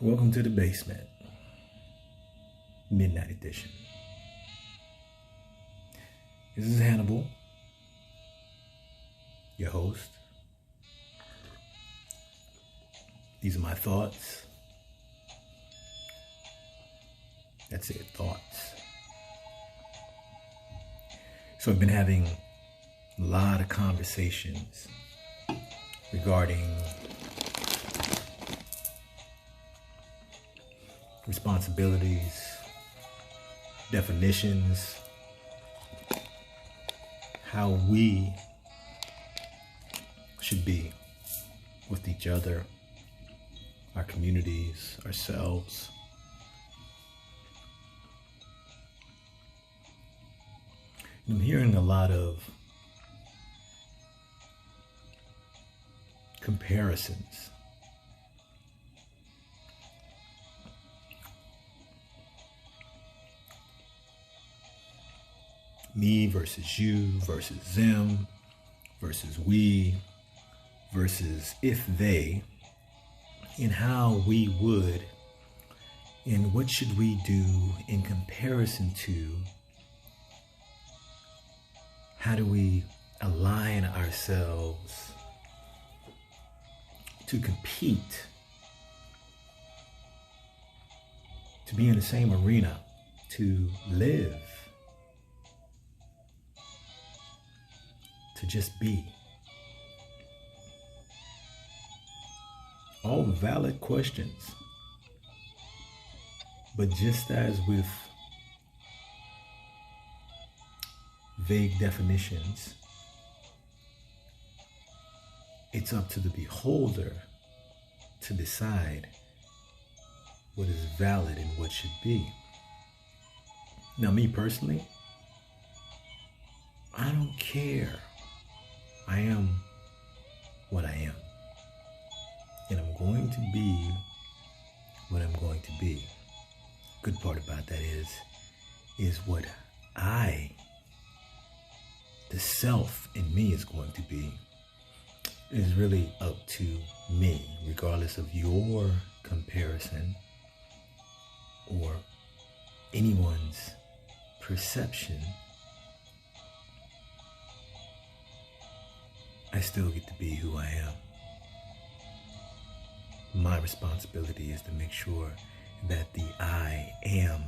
Welcome to the Base-Ment, Midnight Edition. This is Hannibal, your host. These are my thoughts. That's it, thoughts. So I've been having a lot of conversations regarding responsibilities, definitions, how we should be with each other, our communities, ourselves. And I'm hearing a lot of comparisons. Me versus you versus them versus we versus if they, and how we would, and what should we do in comparison to, how do we align ourselves to compete, to be in the same arena, to live, to just be. All valid questions. But just as with vague definitions, it's up to the beholder to decide what is valid and what should be. Now, me personally, I don't care. I am what I am. And I'm going to be what I'm going to be. Good part about that is what I, the self in me, is going to be. It is really up to me, regardless of your comparison or anyone's perception. I still get to be who I am. My responsibility is to make sure that the I am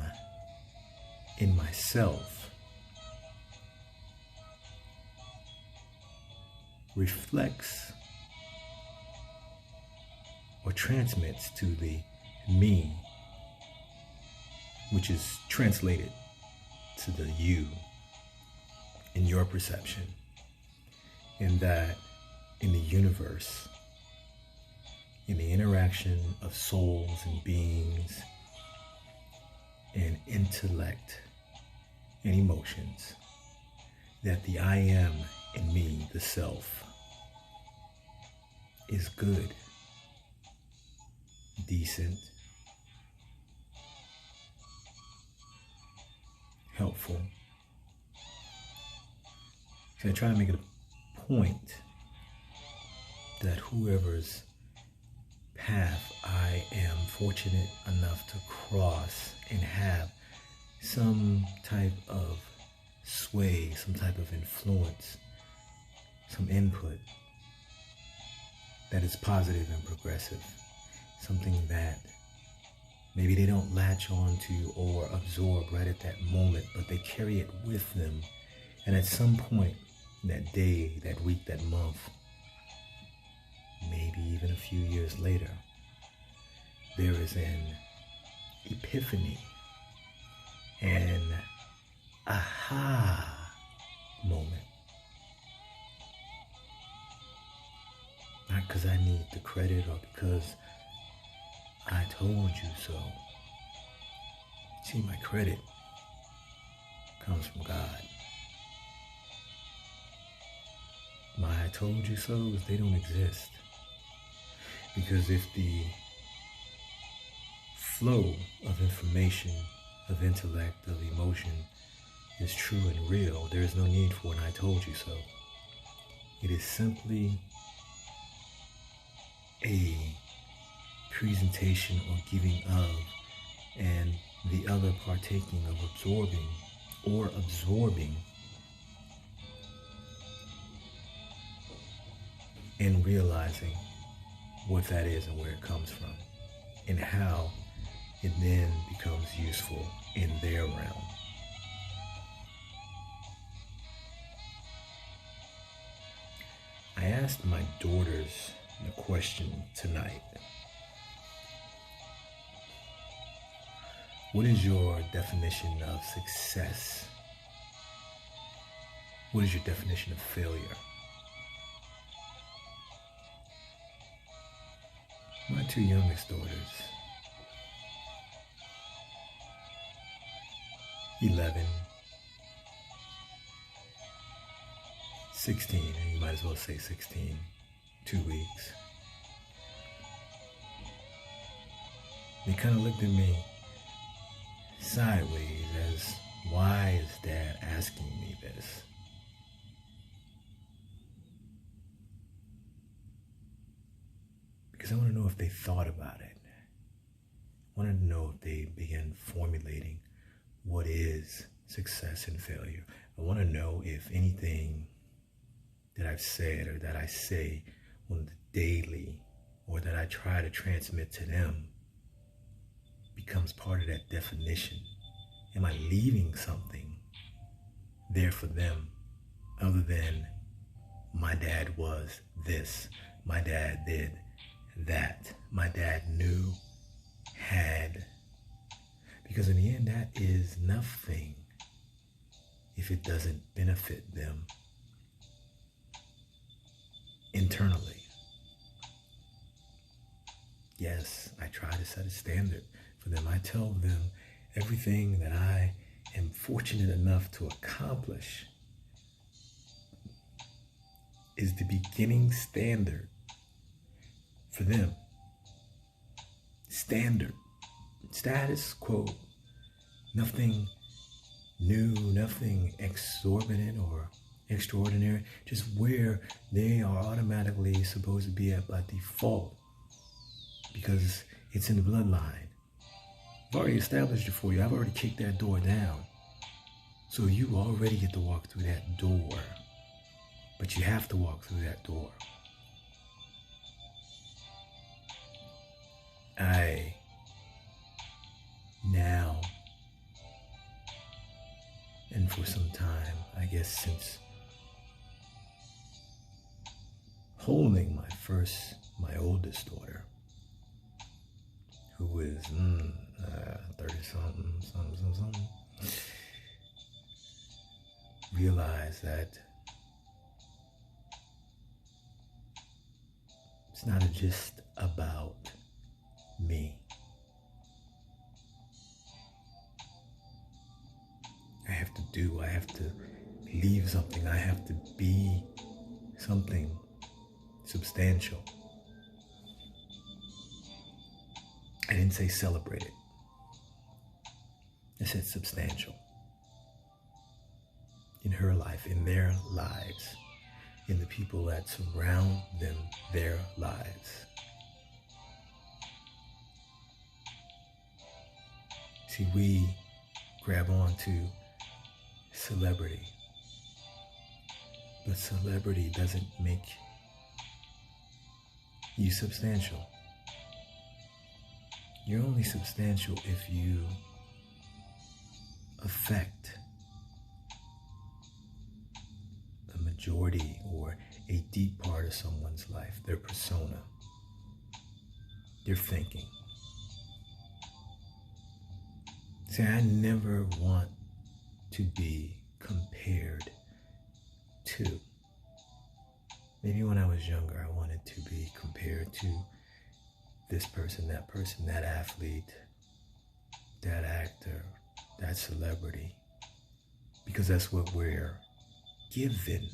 in myself reflects or transmits to the me, which is translated to the you in your perception. And that in the universe, in the interaction of souls and beings and intellect and emotions, that the I am in me, the self, is good, decent, helpful. So I try to make it a point that whoever's path I am fortunate enough to cross and have some type of sway, some type of influence, some input that is positive and progressive, something that maybe they don't latch on to or absorb right at that moment, but they carry it with them, and at some point, that day, that week, that month, maybe even a few years later, there is an epiphany, an aha moment. Not because I need the credit or because I told you so. See, my credit comes from God. My I told you so's, they don't exist. Because if the flow of information, of intellect, of emotion is true and real, there is no need for an I told you so. It is simply a presentation or giving of, and the other partaking of absorbing or absorbing, and realizing what that is and where it comes from and how it then becomes useful in their realm. I asked my daughters the question tonight. What is your definition of success? What is your definition of failure? My two youngest daughters, 11, 16, and you might as well say 16, 2 weeks. They kind of looked at me sideways as, why is Dad asking me this? Because I want to know if they thought about it. I wanted to know if they began formulating what is success and failure. I want to know if anything that I've said or that I say on the daily or that I try to transmit to them becomes part of that definition. Am I leaving something there for them other than my dad was this, my dad did that, my dad knew, had? Because in the end, that is nothing if it doesn't benefit them internally. Yes, I try to set a standard for them. I tell them everything that I am fortunate enough to accomplish is the beginning standard for them. Standard. Status quo. Nothing new, nothing exorbitant or extraordinary. Just where they are automatically supposed to be at by default. Because it's in the bloodline. I've already established it for you. I've already kicked that door down. So you already get to walk through that door. But you have to walk through that door. I now, and for some time, I guess since holding my oldest daughter, who is 30-something, realize that it's not just about me. I have to leave something. I have to be something substantial. I didn't say celebrate it. I said substantial. In her life, in their lives, in the people that surround them, their lives. See, we grab on to celebrity, but celebrity doesn't make you substantial. You're only substantial if you affect a majority or a deep part of someone's life, their persona, their thinking. See, I never want to be compared to. Maybe when I was younger, I wanted to be compared to this person, that athlete, that actor, that celebrity, because that's what we're given.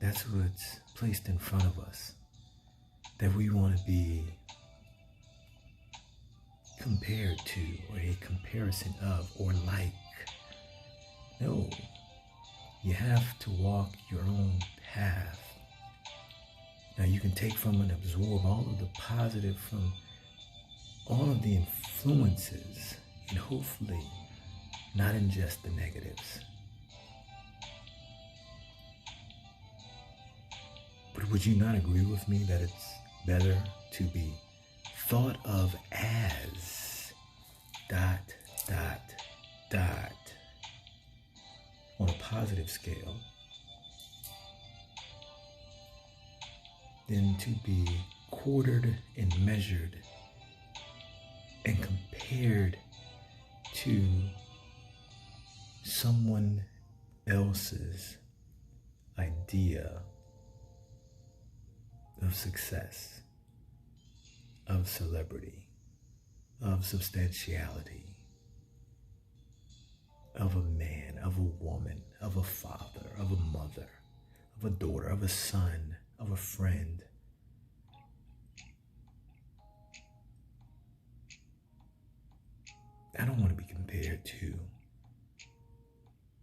That's what's placed in front of us, that we want to be compared to, or a comparison of, or like. No, you have to walk your own path. Now you can take from and absorb all of the positive from all of the influences and hopefully not ingest the negatives. But would you not agree with me that it's better to be thought of as ... on a positive scale than to be quartered and measured and compared to someone else's idea of success, of celebrity, of substantiality, of a man, of a woman, of a father, of a mother, of a daughter, of a son, of a friend. I don't want to be compared to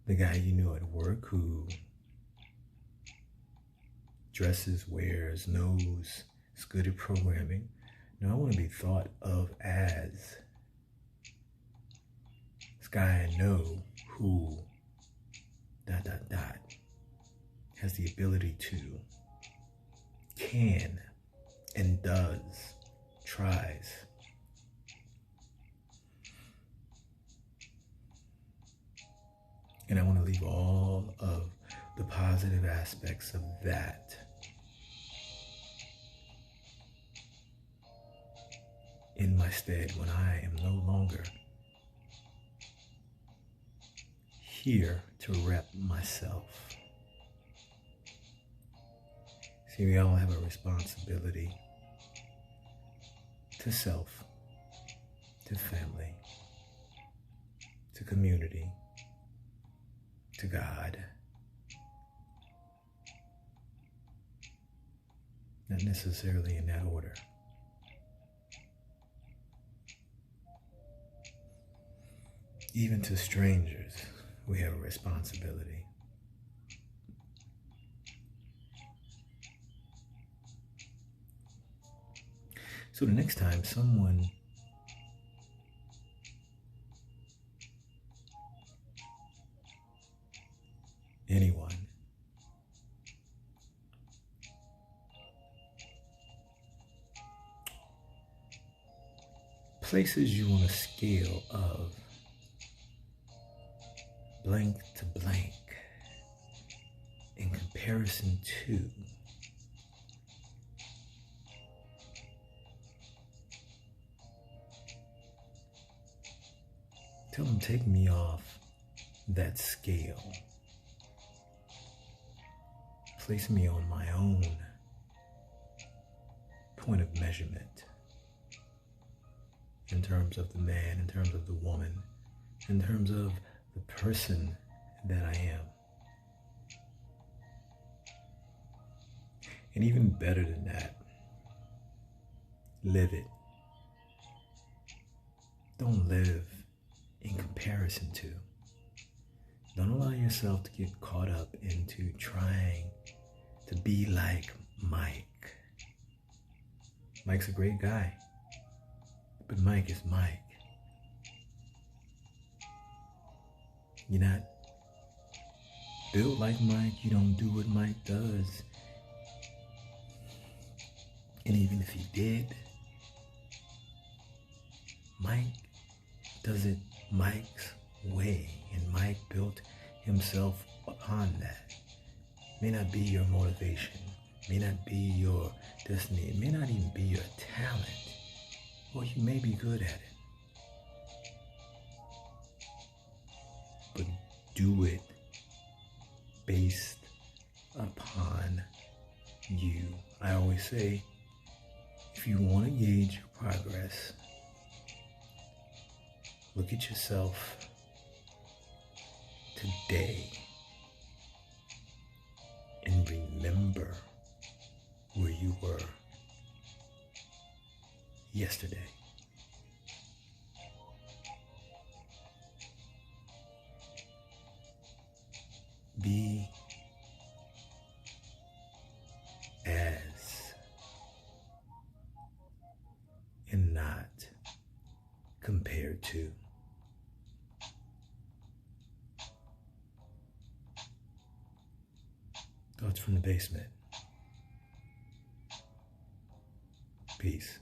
the guy you know at work who dresses, wears, knows, is good at programming. No, I want to be thought of as this guy I know who ... has the ability to, can, and does, tries. And I want to leave all of the positive aspects of that in my stead when I am no longer here to rep myself. See, we all have a responsibility to self, to family, to community, to God. Not necessarily in that order. Even to strangers, we have a responsibility. So the next time someone anyone places you on a scale of blank to blank in comparison to, tell them take me off that scale. Place me on my own point of measurement in terms of the man, in terms of the woman, in terms of the person that I am. And even better than that, live it. Don't live in comparison to. Don't allow yourself to get caught up into trying to be like Mike. Mike's a great guy, but Mike is Mike. You're not built like Mike. You don't do what Mike does. And even if he did, Mike does it Mike's way. And Mike built himself upon that. May not be your motivation. May not be your destiny. It may not even be your talent. Or you may be good at it. But do it based upon you. I always say, if you want to gauge your progress, look at yourself today and remember where you were yesterday. Be as compared to. Thoughts from the basement. Peace.